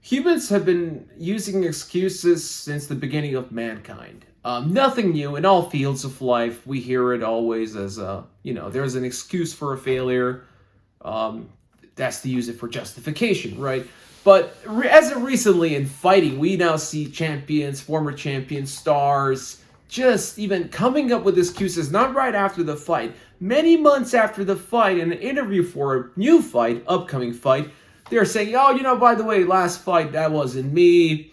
Humans have been using excuses since the beginning of mankind. Nothing new in all fields of life. We hear it always as there's an excuse for a failure. Um, that's to use it for justification, right? But as of recently in fighting, we now see champions, former champions, stars, just even coming up with excuses, not right after the fight, many months after the fight, in an interview for a new fight, upcoming fight. They're saying, oh, by the way, last fight, that wasn't me.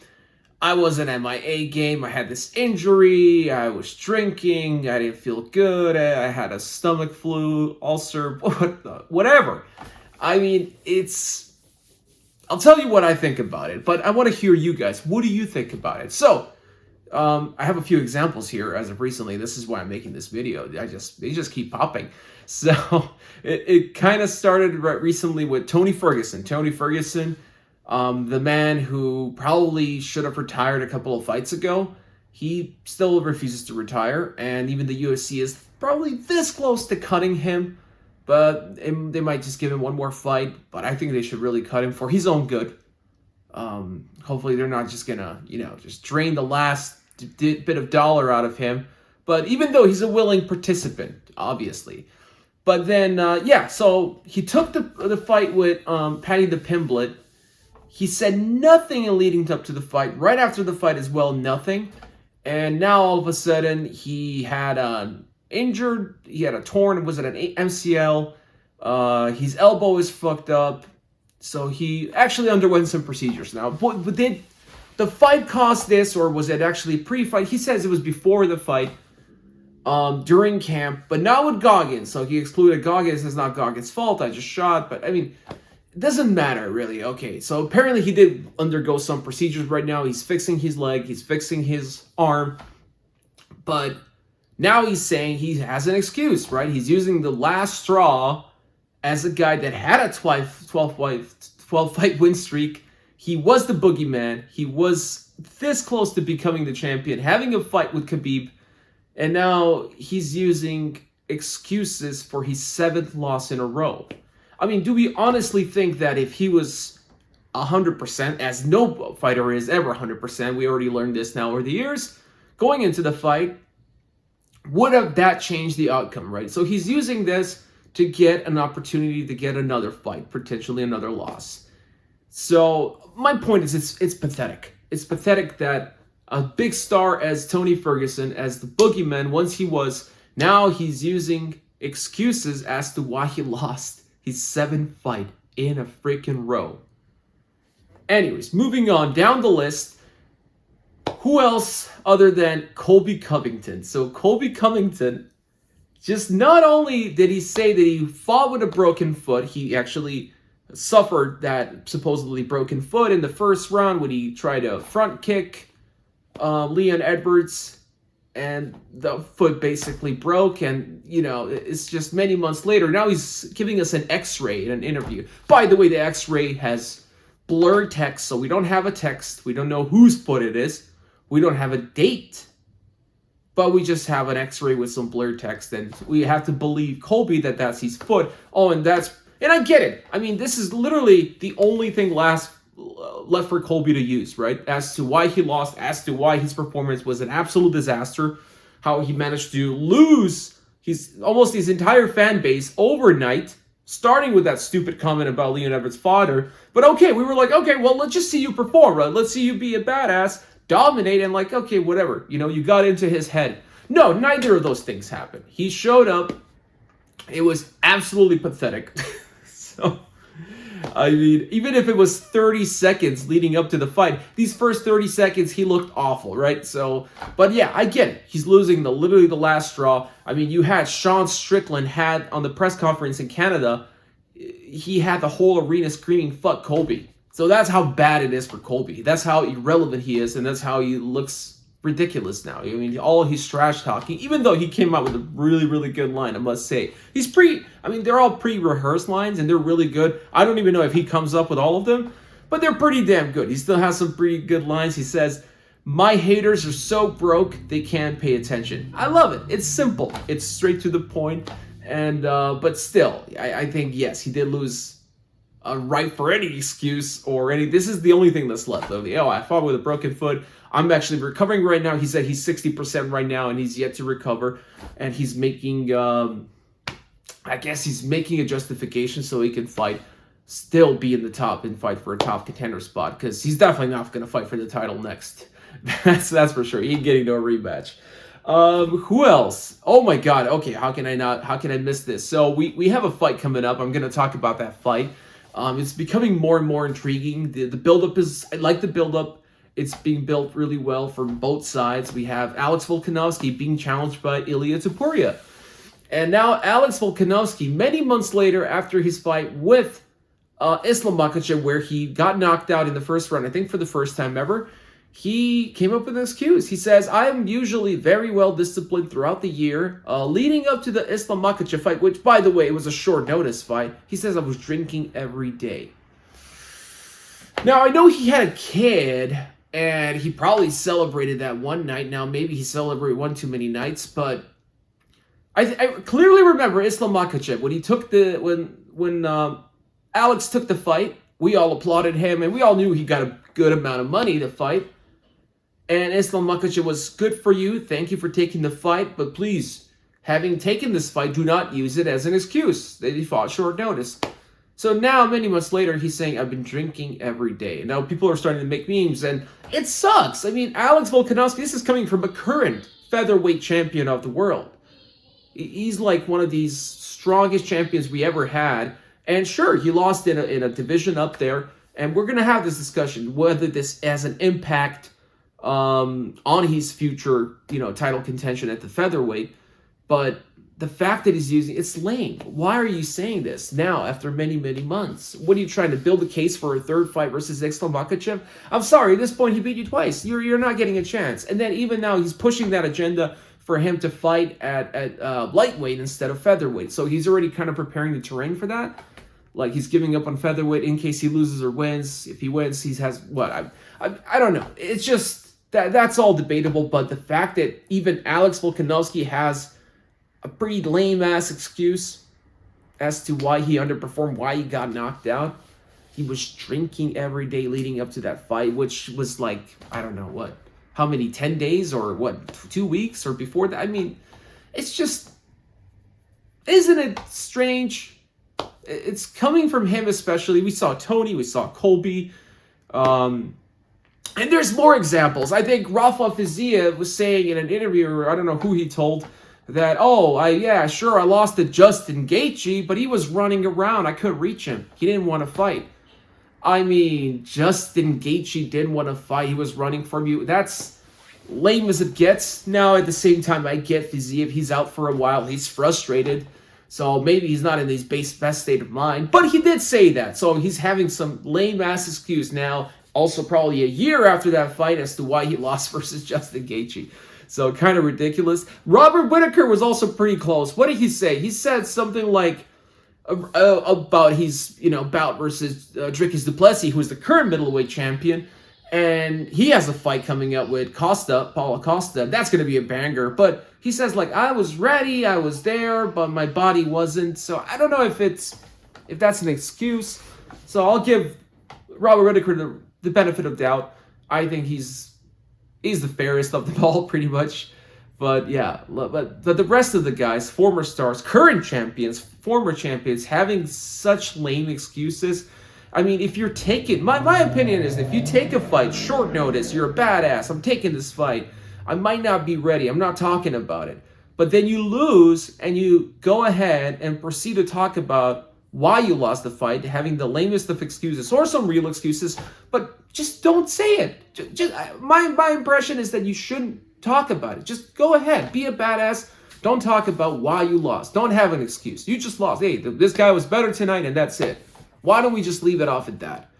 I wasn't at my A game. I had this injury. I was drinking. I didn't feel good. I had a stomach flu, ulcer, whatever. I mean, I'll tell you what I think about it, but I want to hear you guys. What do you think about it? So, I have a few examples here as of recently. This is why I'm making this video. They just keep popping. So it kind of started recently with Tony Ferguson. Tony Ferguson, the man who probably should have retired a couple of fights ago. He still refuses to retire, and even the UFC is probably this close to cutting him. But they might just give him one more fight. But I think they should really cut him for his own good. Hopefully they're not just gonna, just drain the last bit of dollar out of him. But even though he's a willing participant, obviously. But then, so he took the fight with Paddy the Pimblet. He said nothing in leading up to the fight. Right after the fight as well, nothing. And now all of a sudden, he had injured. He had a torn, was it an MCL? His elbow is fucked up. So he actually underwent some procedures now. But did the fight cause this, or was it actually pre-fight? He says it was before the fight, during camp, but not with Goggins. So he excluded Goggins. It's not Goggins' fault. I just shot. But I mean, it doesn't matter really. Okay, so apparently he did undergo some procedures right now. He's fixing his leg. He's fixing his arm. But now he's saying he has an excuse, right? He's using the last straw as a guy that had a 12 fight win streak. He was the boogeyman. He was this close to becoming the champion, having a fight with Khabib, and now he's using excuses for his 7th loss in a row. I mean, do we honestly think that if he was 100%, as no fighter is ever 100%, we already learned this now over the years, going into the fight, would have that changed the outcome, right? So he's using this to get an opportunity to get another fight, potentially another loss. So my point is, it's pathetic. It's pathetic that a big star as Tony Ferguson, as the boogeyman once he was, now he's using excuses as to why he lost his 7th fight in a freaking row. Anyways, moving on down the list. Who else other than Colby Covington? So Colby Covington, just not only did he say that he fought with a broken foot, he actually suffered that supposedly broken foot in the first round when he tried to front kick Leon Edwards, and the foot basically broke. And it's just many months later, now he's giving us an x-ray in an interview. By the way, the x-ray has blurred text, so we don't have a text. We don't know whose foot it is. We don't have a date, but we just have an x-ray with some blurred text, and we have to believe Colby that that's his foot. And I get it. I mean, this is literally the only thing left for Colby to use, right? As to why he lost, as to why his performance was an absolute disaster, how he managed to lose almost his entire fan base overnight, starting with that stupid comment about Leon Edwards' father. But okay, we were like, okay, well, let's just see you perform, right? Let's see you be a badass, dominate, and like, okay, whatever. You got into his head. No, neither of those things happened. He showed up. It was absolutely pathetic. So, I mean, even if it was 30 seconds leading up to the fight, these first 30 seconds, he looked awful, right? So, but yeah, I get it. He's losing literally the last straw. I mean, you had Sean Strickland had on the press conference in Canada, he had the whole arena screaming, fuck Colby. So that's how bad it is for Colby. That's how irrelevant he is, and that's how he looks ridiculous now. I mean, all his trash talking, even though he came out with a really, really good line, I must say. They're all pre-rehearsed lines, and they're really good. I don't even know if he comes up with all of them, but they're pretty damn good. He still has some pretty good lines. He says, my haters are so broke, they can't pay attention. I love it. It's simple. It's straight to the point. And, but still, I think, yes, he did lose ripe for any excuse or any. This is the only thing that's left. Though, I fought with a broken foot. I'm actually recovering right now. He said he's 60% right now, and he's yet to recover. And he's making, I guess he's making a justification so he can fight, still be in the top and fight for a top contender spot, because he's definitely not going to fight for the title next. That's for sure. He ain't getting no rematch. Who else? Oh my God. Okay, how can I miss this? So we have a fight coming up. I'm going to talk about that fight. It's becoming more and more intriguing. The build-up I like the build-up. It's being built really well from both sides. We have Alex Volkanovski being challenged by Ilia Topuria. And now Alex Volkanovski, many months later after his fight with Islam Makhachev, where he got knocked out in the first round, I think for the first time ever, he came up with an excuse. He says, I am usually very well disciplined throughout the year, leading up to the Islam Makhachev fight, which, by the way, it was a short notice fight. He says, I was drinking every day. Now, I know he had a kid, and he probably celebrated that one night. Now, maybe he celebrated one too many nights, but I clearly remember Islam Makhachev when he took when Alex took the fight. We all applauded him, and we all knew he got a good amount of money to fight. And Islam Makhachev was good for you. Thank you for taking the fight, but please, having taken this fight, do not use it as an excuse that he fought short notice. So now, many months later, he's saying, I've been drinking every day. And now people are starting to make memes, and it sucks. I mean, Alex Volkanovski, this is coming from a current featherweight champion of the world. He's like one of these strongest champions we ever had. And sure, he lost in a division up there. And we're going to have this discussion, whether this has an impact on his future, title contention at the featherweight. But the fact that he's using, it's lame. Why are you saying this now after many, many months? What are you trying to build a case for a third fight versus Islam Makhachev? I'm sorry, at this point he beat you twice. You're not getting a chance. And then even now he's pushing that agenda for him to fight at lightweight instead of featherweight. So he's already kind of preparing the terrain for that. Like he's giving up on featherweight in case he loses or wins. If he wins, he has what? I don't know. It's just that's all debatable. But the fact that even Alex Volkanovski has a pretty lame-ass excuse as to why he underperformed, why he got knocked out. He was drinking every day leading up to that fight, which was like, I don't know, what? How many, 10 days or what, 2 weeks or before that? I mean, it's just, isn't it strange? It's coming from him especially. We saw Tony, we saw Colby, and there's more examples. I think Rafa Fiziev was saying in an interview, or I don't know who he told, that, I lost to Justin Gaethje, but he was running around. I couldn't reach him. He didn't want to fight. I mean, Justin Gaethje didn't want to fight. He was running from you. That's lame as it gets. Now, at the same time, I get Fiziev. He's out for a while. He's frustrated. So maybe he's not in his best state of mind. But he did say that. So he's having some lame-ass excuse now. Also probably a year after that fight as to why he lost versus Justin Gaethje. So kind of ridiculous. Robert Whittaker was also pretty close. What did he say? He said something like about his bout versus Dricus du Plessis, who is the current middleweight champion, and he has a fight coming up with Paulo Costa. That's going to be a banger. But he says I was ready, I was there, but my body wasn't. So I don't know if that's an excuse. So I'll give Robert Whittaker the benefit of doubt. I think he's the fairest of them all, pretty much. But yeah, but the rest of the guys, former stars, current champions, former champions, having such lame excuses. I mean, if you're taking, my opinion is, if you take a fight, short notice, you're a badass, I'm taking this fight, I might not be ready, I'm not talking about it. But then you lose, and you go ahead and proceed to talk about why you lost the fight, having the lamest of excuses, or some real excuses, but just don't say it. Just my impression is that you shouldn't talk about it. Just go ahead, be a badass. Don't talk about why you lost. Don't have an excuse. You just lost. Hey, this guy was better tonight, and that's it. Why don't we just leave it off at that?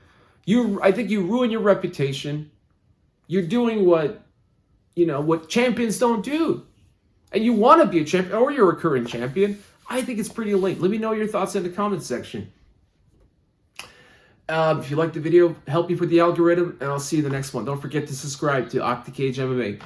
I think you ruin your reputation. You're doing what champions don't do. And you want to be a champion, or you're a current champion. I think it's pretty late. Let me know your thoughts in the comments section. If you liked the video, help me with the algorithm, and I'll see you in the next one. Don't forget to subscribe to OctaCage MMA.